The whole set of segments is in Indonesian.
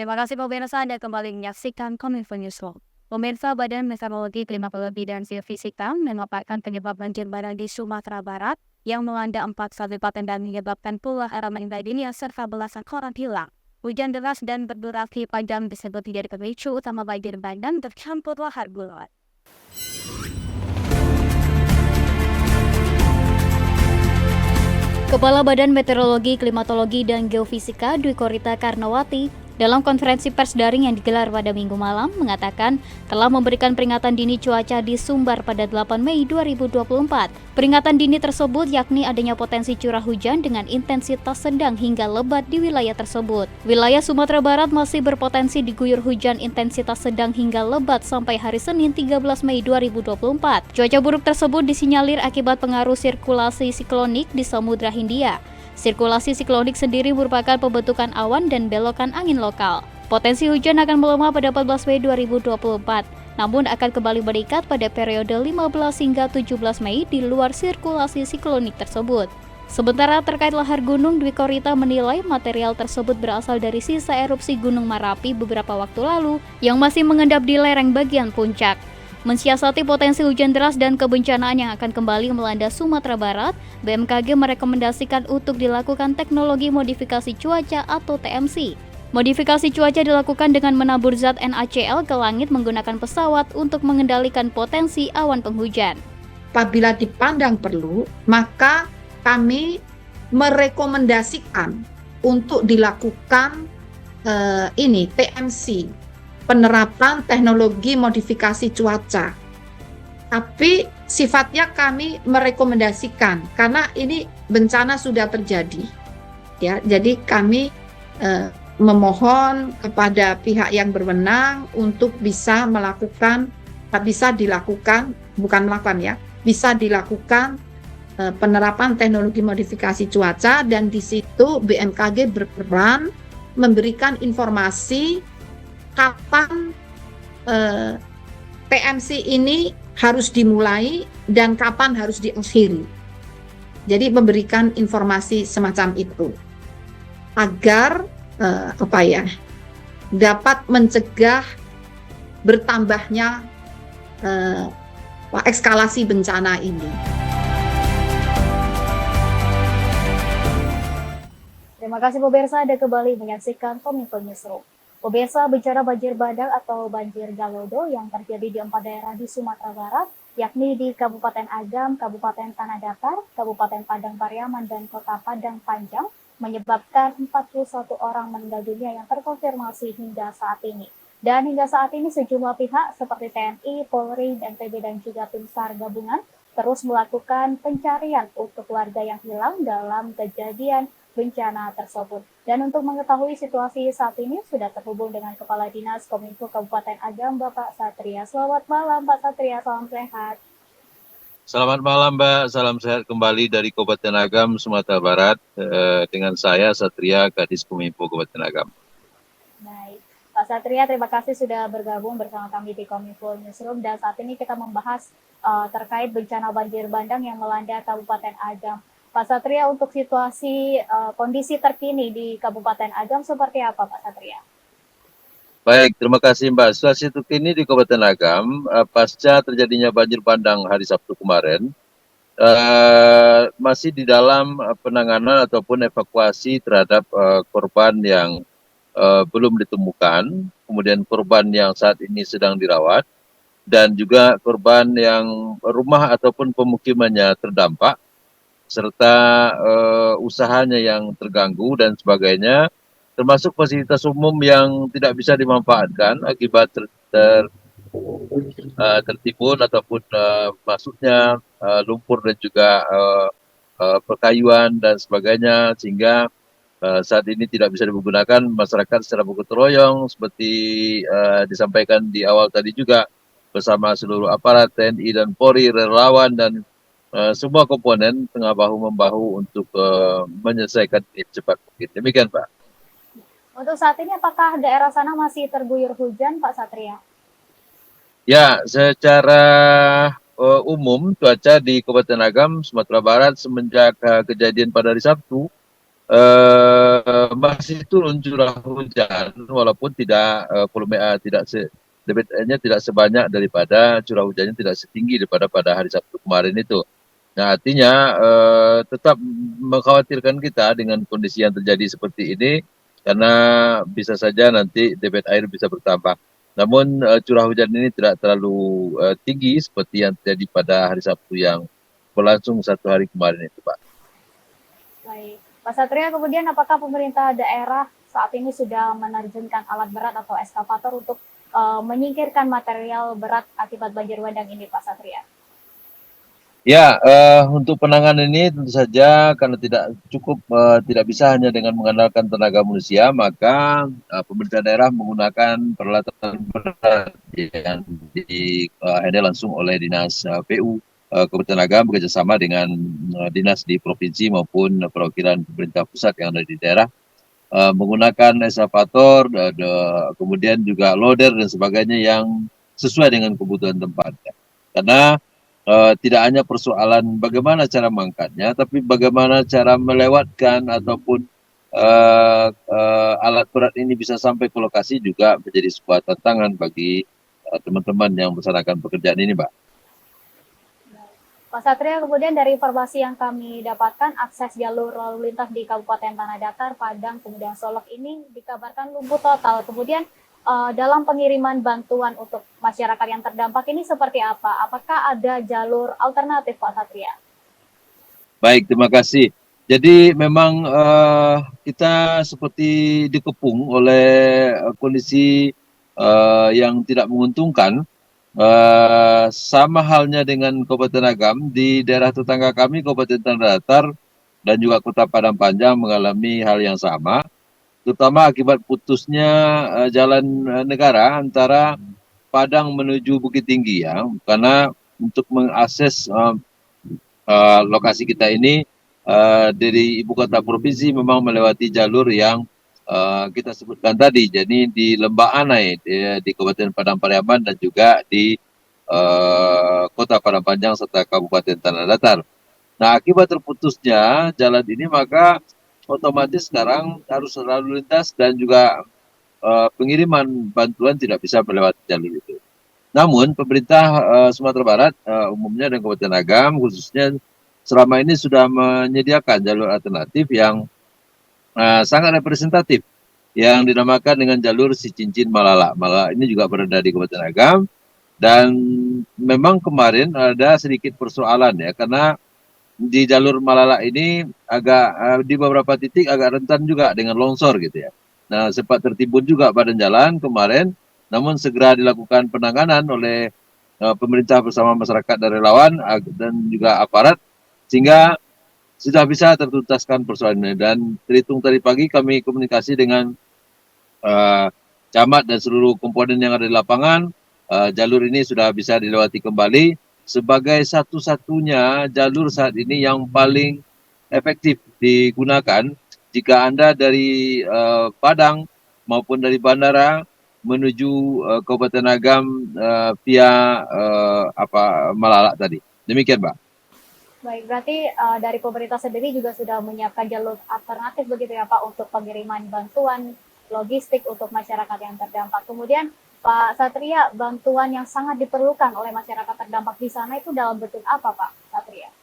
Terima kasih pemirsa Anda kembali menyaksikan Kominfo Newsroom. Pemirsa Badan Meteorologi, Klimatologi, dan Geofisika memaparkan penyebab banjir bandang di Sumatera Barat yang melanda 4 kabupaten dan menyebabkan puluhan orang meninggal dunia serta belasan orang hilang. Hujan deras dan berdurasi panjang disebut menjadi pemicu utama banjir bandang bercampur lahar gulung. Kepala Badan Meteorologi, Klimatologi, dan Geofisika Dwi Korita Karnawati dalam konferensi pers daring yang digelar pada Minggu malam mengatakan telah memberikan peringatan dini cuaca di Sumbar pada 8 Mei 2024. Peringatan dini tersebut yakni adanya potensi curah hujan dengan intensitas sedang hingga lebat di wilayah tersebut. Wilayah Sumatera Barat masih berpotensi diguyur hujan intensitas sedang hingga lebat sampai hari Senin 13 Mei 2024. Cuaca buruk tersebut disinyalir akibat pengaruh sirkulasi siklonik di Samudra Hindia. Sirkulasi siklonik sendiri merupakan pembentukan awan dan belokan angin lokal. Potensi hujan akan melemah pada 14 Mei 2024, namun akan kembali meningkat pada periode 15 hingga 17 Mei di luar sirkulasi siklonik tersebut. Sementara terkait lahar gunung, Dwi Korita menilai material tersebut berasal dari sisa erupsi Gunung Merapi beberapa waktu lalu yang masih mengendap di lereng bagian puncak. Mensiasati potensi hujan deras dan kebencanaan yang akan kembali melanda Sumatera Barat, BMKG merekomendasikan untuk dilakukan teknologi modifikasi cuaca atau TMC. Modifikasi cuaca dilakukan dengan menabur zat NaCl ke langit menggunakan pesawat untuk mengendalikan potensi awan penghujan. Apabila dipandang perlu, maka kami merekomendasikan untuk dilakukan TMC, penerapan teknologi modifikasi cuaca. Tapi sifatnya kami merekomendasikan karena ini bencana sudah terjadi. Ya, jadi kami memohon kepada pihak yang berwenang untuk bisa dilakukan penerapan teknologi modifikasi cuaca, dan di situ BMKG berperan memberikan informasi kapan TMC ini harus dimulai dan kapan harus diakhiri. Jadi memberikan informasi semacam itu agar dapat mencegah bertambahnya eskalasi bencana ini. Terima kasih pemirsa, Anda kembali menyaksikan Kominfo Newsroom. Pemirsa, bencana banjir bandang atau banjir galodo yang terjadi di 4 daerah di Sumatera Barat, yakni di Kabupaten Agam, Kabupaten Tanah Datar, Kabupaten Padang Pariaman, dan Kota Padang Panjang, menyebabkan 41 orang meninggal dunia yang terkonfirmasi hingga saat ini. Dan hingga saat ini sejumlah pihak seperti TNI, Polri, BNPB, dan juga tim SAR gabungan terus melakukan pencarian untuk warga yang hilang dalam kejadian bencana tersebut. Dan untuk mengetahui situasi saat ini sudah terhubung dengan Kepala Dinas Kominfo Kabupaten Agam, Bapak Satria. Selamat malam Pak Satria, salam sehat. Selamat malam Mbak, salam sehat kembali dari Kabupaten Agam, Sumatera Barat, dengan saya Satria, Kadis Kominfo Kabupaten Agam. Baik, Pak Satria, terima kasih sudah bergabung bersama kami di Kominfo Newsroom, dan saat ini kita membahas terkait bencana banjir bandang yang melanda Kabupaten Agam. Pak Satria, untuk situasi kondisi terkini di Kabupaten Agam seperti apa Pak Satria? Baik, terima kasih Mbak. Situasi terkini di Kabupaten Agam, pasca terjadinya banjir bandang hari Sabtu kemarin, masih di dalam penanganan ataupun evakuasi terhadap korban yang belum ditemukan, kemudian korban yang saat ini sedang dirawat, dan juga korban yang rumah ataupun pemukimannya terdampak, serta usahanya yang terganggu dan sebagainya, termasuk fasilitas umum yang tidak bisa dimanfaatkan akibat tertimbun ataupun masuknya lumpur dan juga perkayuan dan sebagainya, sehingga saat ini tidak bisa digunakan. Masyarakat secara gotong royong seperti disampaikan di awal tadi juga, bersama seluruh aparat TNI dan Polri, relawan, dan semua komponen tengah bahu-membahu untuk menyelesaikan ini cepat mungkin. Demikian Pak. Untuk saat ini apakah daerah sana masih terguyur hujan Pak Satria? Ya, secara umum cuaca di Kabupaten Agam, Sumatera Barat semenjak kejadian pada hari Sabtu masih turun curah hujan walaupun tidak volume tidak debitnya tidak sebanyak daripada curah hujannya tidak setinggi daripada pada hari Sabtu kemarin itu. Nah, artinya tetap mengkhawatirkan kita dengan kondisi yang terjadi seperti ini karena bisa saja nanti debit air bisa bertambah. Namun curah hujan ini tidak terlalu tinggi seperti yang terjadi pada hari Sabtu yang berlangsung 1 hari kemarin itu, Pak. Baik. Pak Satria, kemudian apakah pemerintah daerah saat ini sudah menerjunkan alat berat atau eskavator untuk menyingkirkan material berat akibat banjir bandang ini, Pak Satria? Ya, untuk penanganan ini tentu saja karena tidak cukup, tidak bisa hanya dengan mengandalkan tenaga manusia, maka pemerintah daerah menggunakan peralatan berat yang handle langsung oleh dinas PU Kabupaten Agam bekerjasama dengan dinas di provinsi maupun perwakilan pemerintah pusat yang ada di daerah, menggunakan eskavator, kemudian juga loader dan sebagainya yang sesuai dengan kebutuhan tempatnya. Karena tidak hanya persoalan bagaimana cara mengangkatnya, tapi bagaimana cara melewatkan ataupun alat berat ini bisa sampai ke lokasi juga menjadi sebuah tantangan bagi teman-teman yang melaksanakan pekerjaan ini, Mbak. Pak Satria, kemudian dari informasi yang kami dapatkan, akses jalur lalu lintas di Kabupaten Tanah Datar, Padang, kemudian Solok ini dikabarkan lumpuh total. Kemudian dalam pengiriman bantuan untuk masyarakat yang terdampak ini seperti apa? Apakah ada jalur alternatif, Pak Satria? Baik, terima kasih. Jadi memang kita seperti dikepung oleh kondisi yang tidak menguntungkan. Sama halnya dengan Kabupaten Agam, di daerah tetangga kami Kabupaten Tanah Datar dan juga Kota Padang Panjang mengalami hal yang sama, terutama akibat putusnya jalan negara antara Padang menuju Bukit Tinggi ya, karena untuk mengakses lokasi kita ini dari ibu kota provinsi memang melewati jalur yang kita sebutkan tadi, jadi di Lembah Anai di Kabupaten Padang Pariaman dan juga di Kota Padang Panjang serta Kabupaten Tanah Datar. Nah, akibat terputusnya jalan ini maka otomatis sekarang harus lalu lintas dan juga pengiriman bantuan tidak bisa melewati jalur itu. Namun pemerintah Sumatera Barat umumnya dan Kabupaten Agam khususnya selama ini sudah menyediakan jalur alternatif yang sangat representatif yang dinamakan dengan jalur si cincin Malala. Malala ini juga berada di Kabupaten Agam dan memang kemarin ada sedikit persoalan ya karena di jalur Malala ini agak di beberapa titik agak rentan juga dengan longsor gitu ya. Nah, sempat tertimbun juga badan jalan kemarin, namun segera dilakukan penanganan oleh pemerintah bersama masyarakat dan relawan dan juga aparat sehingga sudah bisa tertuntaskan persoalan ini. Dan terhitung tadi pagi kami komunikasi dengan camat dan seluruh komponen yang ada di lapangan, jalur ini sudah bisa dilewati kembali sebagai satu-satunya jalur saat ini yang paling efektif digunakan jika Anda dari Padang maupun dari bandara menuju Kabupaten Agam via Malala tadi. Demikian, Mbak. Baik, berarti dari pemerintah sendiri juga sudah menyiapkan jalur alternatif begitu ya Pak untuk pengiriman bantuan logistik untuk masyarakat yang terdampak. Kemudian Pak Satria, bantuan yang sangat diperlukan oleh masyarakat terdampak di sana itu dalam bentuk apa Pak Satria?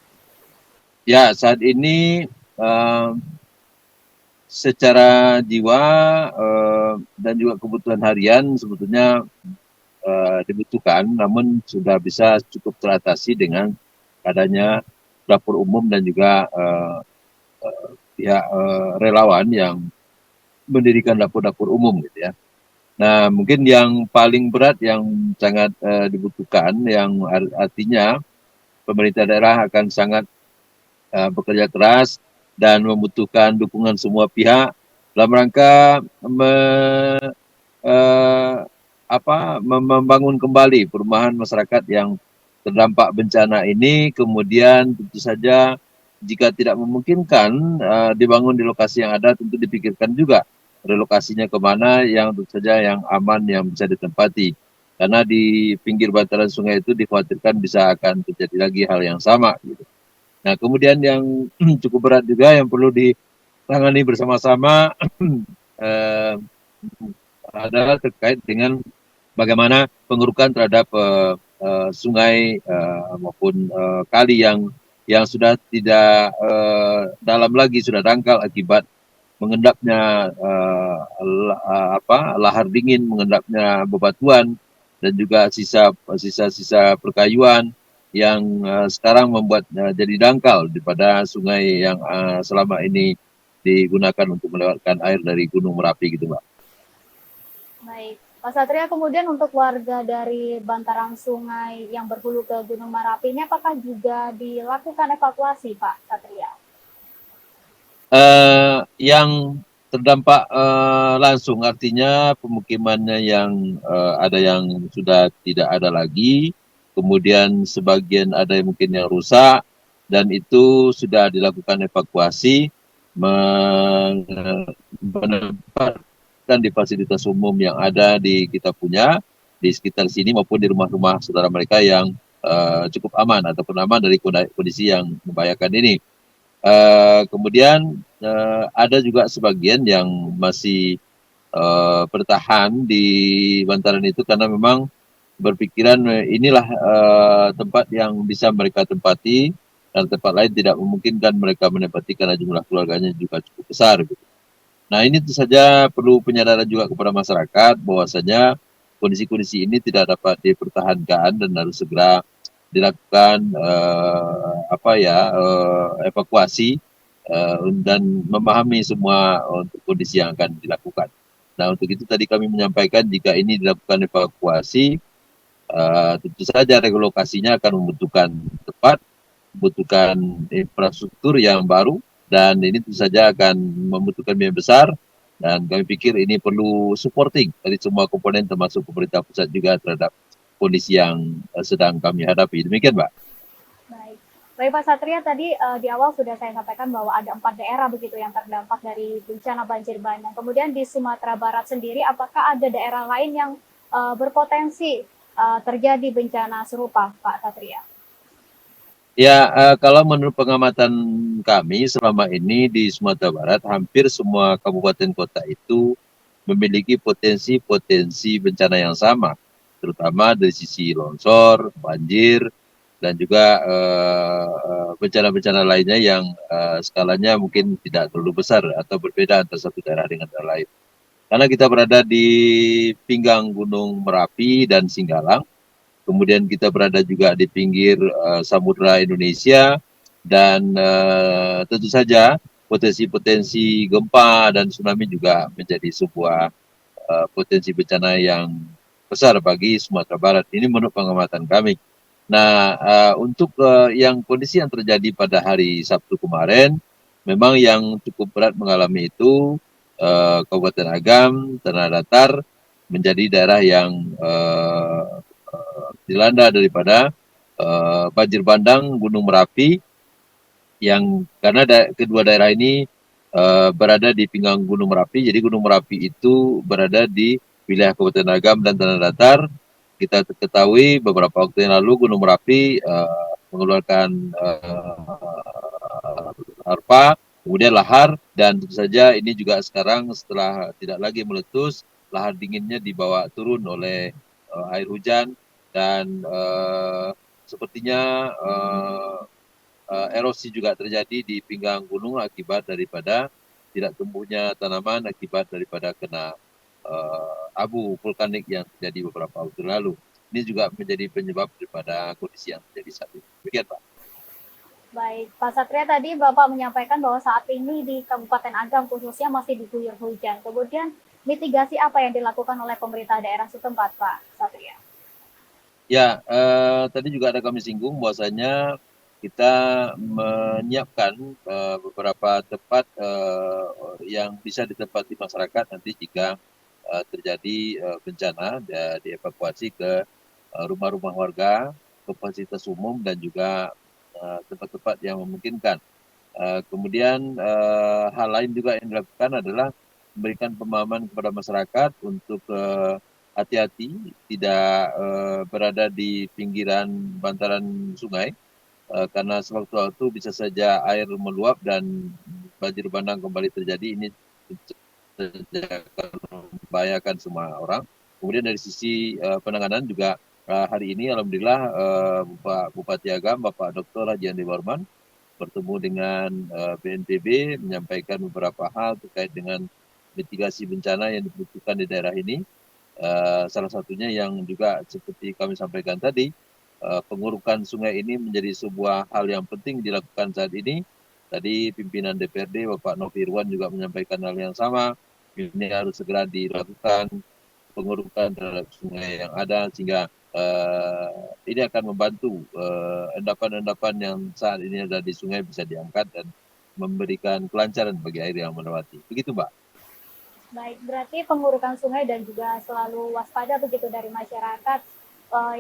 Ya, saat ini secara jiwa dan juga kebutuhan harian sebetulnya dibutuhkan, namun sudah bisa cukup teratasi dengan adanya dapur umum dan juga pihak relawan yang mendirikan dapur-dapur umum gitu ya. Nah, mungkin yang paling berat yang sangat dibutuhkan, yang artinya pemerintah daerah akan sangat bekerja keras dan membutuhkan dukungan semua pihak dalam rangka membangun kembali perumahan masyarakat yang terdampak bencana ini, kemudian tentu saja jika tidak memungkinkan dibangun di lokasi yang ada, tentu dipikirkan juga relokasinya kemana yang tentu saja yang aman, yang bisa ditempati. Karena di pinggir bantaran sungai itu dikhawatirkan bisa akan terjadi lagi hal yang sama. Gitu. Nah, kemudian yang cukup berat juga yang perlu tangani bersama-sama eh, adalah terkait dengan bagaimana pengurukan terhadap sungai maupun kali yang sudah tidak dalam lagi, sudah dangkal akibat mengendapnya lahar dingin, mengendapnya bebatuan dan juga sisa-sisa perkayuan yang sekarang membuat jadi dangkal daripada sungai yang selama ini digunakan untuk melewatkan air dari Gunung Merapi gitu, Mbak. Baik, Pak Satria, kemudian untuk warga dari bantaran sungai yang berhulu ke Gunung Merapi ini apakah juga dilakukan evakuasi, Pak Satria? Yang terdampak langsung artinya pemukimannya yang ada yang sudah tidak ada lagi, kemudian sebagian ada yang mungkin yang rusak dan itu sudah dilakukan evakuasi menempatkan di fasilitas umum yang ada di kita punya di sekitar sini maupun di rumah-rumah saudara mereka yang cukup aman ataupun aman dari kondisi yang membahayakan ini. Kemudian ada juga sebagian yang masih bertahan di bantaran itu karena memang berpikiran inilah tempat yang bisa mereka tempati dan tempat lain tidak memungkinkan mereka menempati karena jumlah keluarganya juga cukup besar. Gitu. Nah ini tentu saja perlu penyadaran juga kepada masyarakat bahwasanya kondisi-kondisi ini tidak dapat dipertahankan dan harus segera dilakukan evakuasi dan memahami semua untuk kondisi yang akan dilakukan. Nah untuk itu tadi kami menyampaikan jika ini dilakukan evakuasi tentu saja relokasinya akan membutuhkan tempat, membutuhkan infrastruktur yang baru dan ini tentu saja akan membutuhkan biaya besar dan kami pikir ini perlu supporting dari semua komponen termasuk pemerintah pusat juga terhadap kondisi yang sedang kami hadapi. Demikian, Mbak. Baik. Baik Pak Satria, tadi di awal sudah saya sampaikan bahwa ada 4 daerah begitu yang terdampak dari bencana banjir bandang. Kemudian di Sumatera Barat sendiri, apakah ada daerah lain yang berpotensi terjadi bencana serupa, Pak Satria? Ya, kalau menurut pengamatan kami selama ini di Sumatera Barat, hampir semua kabupaten kota itu memiliki potensi-potensi bencana yang sama, terutama dari sisi longsor, banjir, dan juga bencana-bencana lainnya yang skalanya mungkin tidak terlalu besar atau berbeda antara satu daerah dengan daerah lain. Karena kita berada di pinggang Gunung Merapi dan Singgalang, kemudian kita berada juga di pinggir Samudra Indonesia dan tentu saja potensi-potensi gempa dan tsunami juga menjadi sebuah potensi bencana yang besar bagi Sumatera Barat. Ini menurut pengamatan kami. Nah, untuk yang kondisi yang terjadi pada hari Sabtu kemarin, memang yang cukup berat mengalami itu Kabupaten Agam, Tanah Datar menjadi daerah yang dilanda daripada banjir bandang Gunung Merapi yang karena kedua daerah ini berada di pinggang Gunung Merapi. Jadi Gunung Merapi itu berada di wilayah Kabupaten Agam dan Tanah Datar. Kita ketahui beberapa waktu yang lalu Gunung Merapi mengeluarkan larva, kemudian lahar, dan tentu saja ini juga sekarang setelah tidak lagi meletus, lahar dinginnya dibawa turun oleh air hujan dan sepertinya erosi juga terjadi di pinggang gunung akibat daripada tidak tumbuhnya tanaman akibat daripada kena abu vulkanik yang terjadi beberapa waktu lalu. Ini juga menjadi penyebab daripada kondisi yang terjadi saat ini. Demikian, Pak. Baik, Pak Satria, tadi Bapak menyampaikan bahwa saat ini di Kabupaten Agam khususnya masih diguyur hujan. Kemudian mitigasi apa yang dilakukan oleh pemerintah daerah setempat, Pak Satria? Ya, tadi juga ada kami singgung bahwasanya kita menyiapkan beberapa tempat yang bisa ditempati masyarakat nanti jika terjadi bencana dievakuasi ke rumah-rumah warga, ke fasilitas umum dan juga tempat-tempat yang memungkinkan. Kemudian hal lain juga yang dilakukan adalah memberikan pemahaman kepada masyarakat untuk hati-hati tidak berada di pinggiran bantaran sungai karena sewaktu-waktu bisa saja air meluap dan banjir bandang kembali terjadi, ini tentu saja akan membahayakan semua orang. Kemudian dari sisi penanganan juga hari ini alhamdulillah Bapak Bupati Agam, Bapak Dr. Haji Andi Warman bertemu dengan BNPB menyampaikan beberapa hal terkait dengan mitigasi bencana yang dibutuhkan di daerah ini. Salah satunya yang juga seperti kami sampaikan tadi, pengurukan sungai ini menjadi sebuah hal yang penting dilakukan saat ini. Tadi pimpinan DPRD Bapak Novi Irwan juga menyampaikan hal yang sama. Ini harus segera dilakukan pengurukan terhadap sungai yang ada sehingga ini akan membantu endapan-endapan yang saat ini ada di sungai bisa diangkat dan memberikan kelancaran bagi air yang melewati. Begitu, Mbak. Baik, berarti pengurukan sungai dan juga selalu waspada begitu dari masyarakat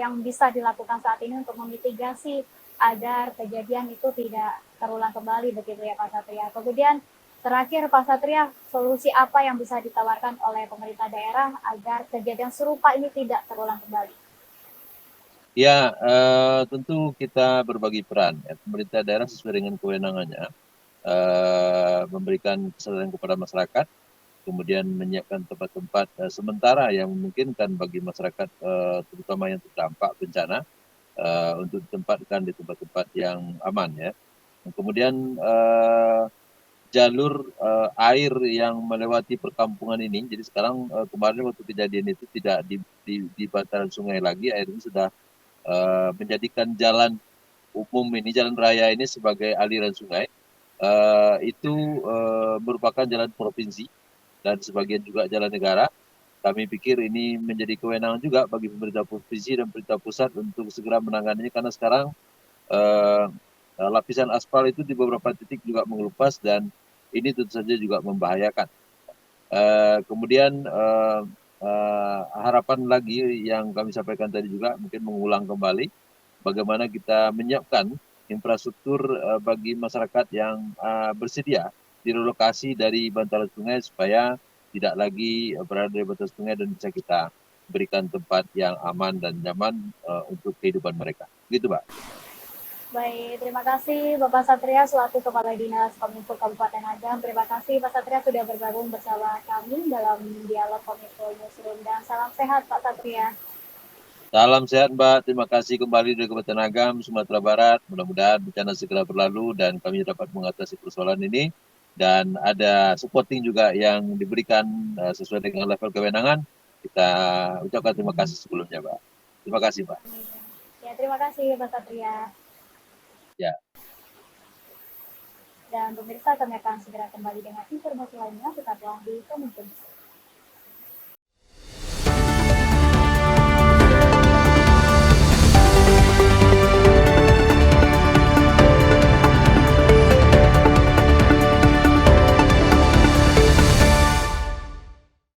yang bisa dilakukan saat ini untuk memitigasi agar kejadian itu tidak terulang kembali begitu ya Pak Satria. Kemudian terakhir Pak Satria, solusi apa yang bisa ditawarkan oleh pemerintah daerah agar kejadian serupa ini tidak terulang kembali? Ya, tentu kita berbagi peran. Ya. Pemerintah daerah sesuai dengan kewenangannya memberikan kesadaran kepada masyarakat, kemudian menyiapkan tempat-tempat sementara yang memungkinkan bagi masyarakat terutama yang terdampak bencana untuk ditempatkan di tempat-tempat yang aman ya. Kemudian jalur air yang melewati perkampungan ini, jadi sekarang kemarin waktu kejadian itu tidak di bantaran sungai lagi, air ini sudah menjadikan jalan umum ini, jalan raya ini sebagai aliran sungai. Itu merupakan jalan provinsi dan sebagian juga jalan negara. Kami pikir ini menjadi kewenangan juga bagi pemerintah provinsi dan pemerintah pusat untuk segera menanganinya karena sekarang eh, lapisan aspal itu di beberapa titik juga mengelupas dan ini tentu saja juga membahayakan. Kemudian harapan lagi yang kami sampaikan tadi juga mungkin mengulang kembali bagaimana kita menyiapkan infrastruktur bagi masyarakat yang bersedia direlokasi dari bantaran sungai supaya tidak lagi berada di bantaran sungai dan bisa kita berikan tempat yang aman dan nyaman untuk kehidupan mereka. Gitu, Pak. Baik, terima kasih Bapak Satria selaku Kepala Dinas Kominfo Kabupaten Agam. Terima kasih Pak Satria sudah bergabung bersama kami dalam dialog Kominfo Newsroom dan salam sehat Pak Satria. Salam sehat Mbak, terima kasih kembali dari Kabupaten Agam, Sumatera Barat. Mudah-mudahan bencana segera berlalu dan kami dapat mengatasi persoalan ini. Dan ada supporting juga yang diberikan sesuai dengan level kewenangan. Kita ucapkan terima kasih sebelumnya Mbak. Terima kasih Mbak. Ya, terima kasih Pak Satria. Ya. Dan pemirsa, kami akan segera kembali dengan informasi lainnya tetaplah di Kominfo.